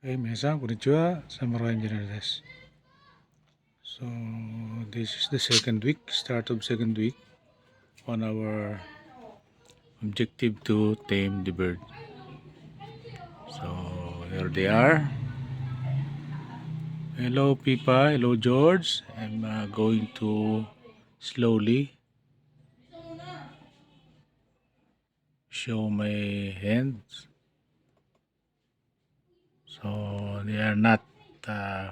皆さん、こんにちは。Samurai Engineer です。So, this is the second week, start of second week on our objective to tame the bird. So, here they are. Hello, Pipa. Hello, George. I'm going to slowly show my hands. So, they are not uh,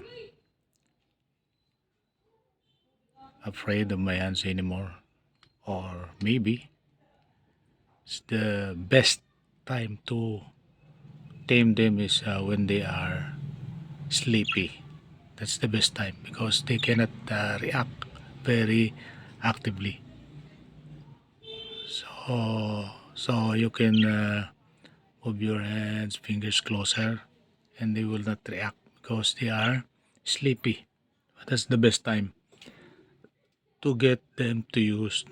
afraid of my hands anymore. Or maybe it's the best time to tame them is when they are sleepy. That's the best time because they cannot react very actively. So you can move your hands, fingers closer, and they will not react because they are sleepy. That's the best time to get them to use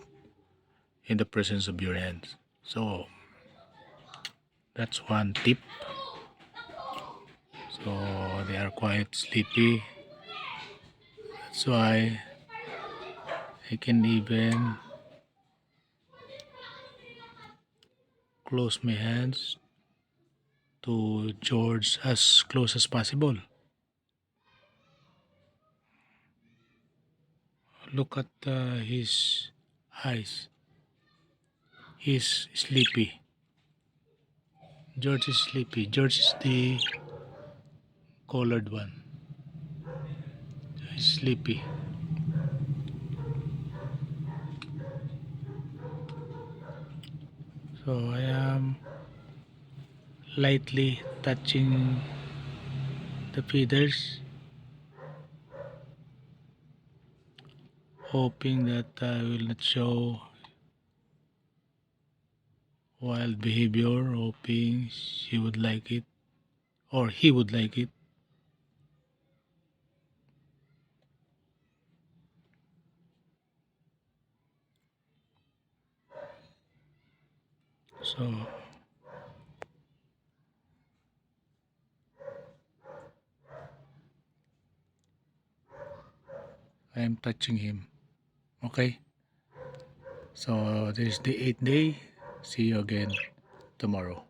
in the presence of your hands. So that's one tip. So they are quite sleepy. That's why I can even close my hands to George as close as possible. Look at his eyes. He's sleepy. George is sleepy. George is the colored one. He's sleepy. So I am lightly touching the feathers, hoping that I will not show wild behavior, hoping she would like it or he would like it. So I am touching him. Okay? So this is the 8th day. See you again tomorrow.